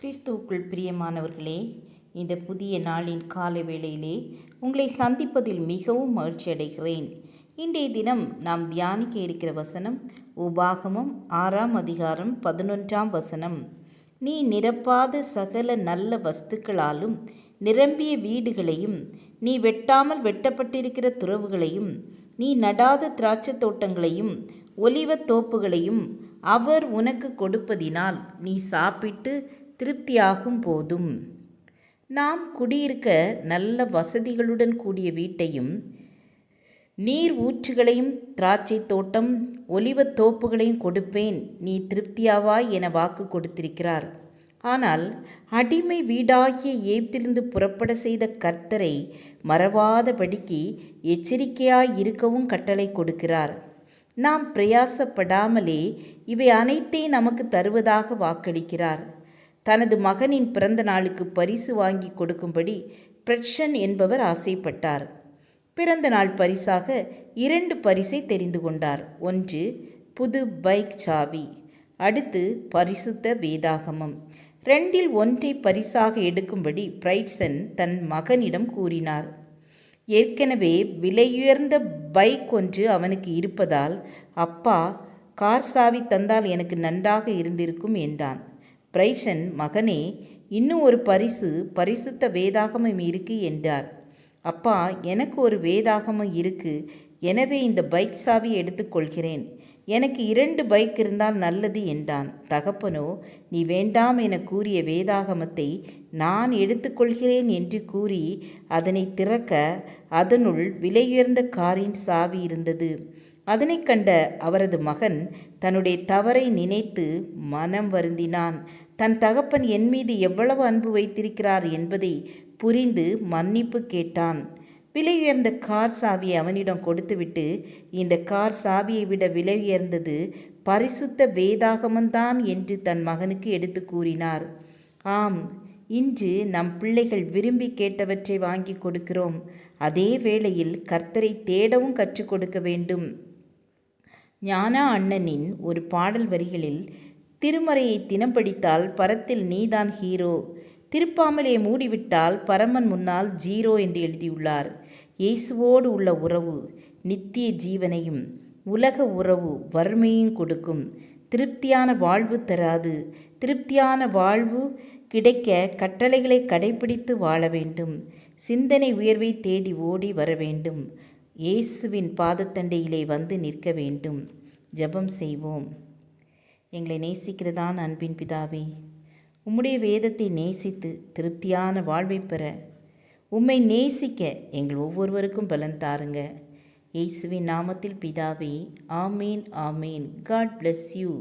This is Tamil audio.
கிறிஸ்துவுக்குள் பிரியமானவர்களே, இந்த புதிய நாளின் காலை வேளையிலே உங்களை சந்திப்பதில் மிகவும் மகிழ்ச்சி அடைகிறேன். இன்றைய தினம் நாம் தியானிக்க இருக்கிற வசனம் உபாகமம் 6ஆம் அதிகாரம் 11ஆம் வசனம். நீ நிரப்பாத சகல நல்ல வஸ்துக்களாலும் நிரம்பிய வீடுகளையும், நீ வெட்டாமல் வெட்டப்பட்டிருக்கிற துறவுகளையும், நீ நடாத திராட்சை தோட்டங்களையும் ஒலிவத் தோப்புகளையும் அவர் உனக்கு கொடுப்பதினால் நீ சாப்பிட்டு திருப்தியாகும் போதும். நாம் குடியிருக்க நல்ல வசதிகளுடன் கூடிய வீட்டையும், நீர் ஊற்றுகளையும், திராட்சை தோட்டம், ஒலிவத் தோப்புகளையும் கொடுப்பேன், நீ திருப்தியாவாய் என வாக்கு கொடுத்திருக்கிறார். ஆனால் அடிமை வீடாகிய எகிப்திலிருந்து புறப்பட செய்த கர்த்தரை மறவாதபடிக்கு எச்சரிக்கையாய் இருக்கவும் கட்டளை கொடுக்கிறார். நாம் பிரயாசப்படாமலே இவை அனைத்தையும் நமக்கு தருவதாக வாக்களிக்கிறார். தனது மகனின் பிறந்த நாளுக்கு பரிசு வாங்கி கொடுக்கும்படி பிரட்சன் என்பவர் ஆசைப்பட்டார். பிறந்த நாள் பரிசாக 2 பரிசை தெரிந்து கொண்டார். ஒன்று புது பைக் சாவி, அடுத்து பரிசுத்த வேதாகமம். 2இல் ஒன்றை பரிசாக எடுக்கும்படி பிரைட்சன் தன் மகனிடம் கூறினார். ஏற்கனவே விலையுயர்ந்த பைக் ஒன்று அவனுக்கு இருப்பதால், அப்பா, கார் சாவி தந்தால் எனக்கு நன்றாக இருந்திருக்கும் என்றான். பிரைட்சன், மகனே, இன்னும் ஒரு பரிசு, பரிசுத்த வேதாகமம் இருக்கு என்றார். அப்பா, எனக்கு ஒரு வேதாகமம் இருக்கு, எனவே இந்த பைக் சாவி எடுத்துக்கொள்கிறேன். எனக்கு 2 பைக் இருந்தால் நல்லது என்றான். தகப்பனோ, நீ வேண்டாம் என கூறிய வேதாகமத்தை நான் எடுத்துக்கொள்கிறேன் என்று கூறி அதனை திறக்க அதனுள் விலையுயர்ந்த காரின் சாவி இருந்தது. அதனை கண்ட அவரது மகன் தன்னுடைய தவறை நினைத்து மனம் வருந்தினான். தன் தகப்பன் என் மீது எவ்வளவு அன்பு வைத்திருக்கிறார் என்பதை புரிந்து மன்னிப்பு கேட்டான். விலையுயர்ந்த கார் சாவியை அவனிடம் கொடுத்துவிட்டு, இந்த கார் சாவியை விட விலையுயர்ந்தது பரிசுத்த வேதாகமந்தான் என்று தன் மகனுக்கு எடுத்து கூறினார். ஆம், இன்று நம் பிள்ளைகள் விரும்பி கேட்டவற்றை வாங்கி கொடுக்கிறோம். அதே வேளையில் கர்த்தரை தேடவும் கற்றுக் கொடுக்க வேண்டும். ஞானா அண்ணனின் ஒரு பாடல் வரிகளில், திருமறையை தினம் படித்தால் பரத்தில் நீதான் ஹீரோ, திருப்பாமலே மூடிவிட்டால் பரமன் முன்னால் ஜீரோ என்று எழுதியுள்ளார். இயேசுவோடு உள்ள உறவு நித்திய ஜீவனையும், உலக உறவு வறுமையும் கொடுக்கும். திருப்தியான வாழ்வு தராது. திருப்தியான வாழ்வு கிடைக்க கட்டளைகளை கடைபிடித்து வாழ வேண்டும். சிந்தனை உயர்வை தேடி ஓடி வர வேண்டும். இயேசுவின் பாதத்தண்டையிலே வந்து நிற்க வேண்டும். ஜெபம் செய்வோம். எங்களை நேசிக்கிறதான அன்பின் பிதாவே, உம்முடைய வேதத்தை நேசித்து திருப்தியான வாழ்வை பெற, உம்மை நேசிக்க எங்கள் ஒவ்வொருவருக்கும் பலன் தாருங்க. இயேசுவின் நாமத்தில் பிதாவே, ஆமேன், ஆமேன். God bless you.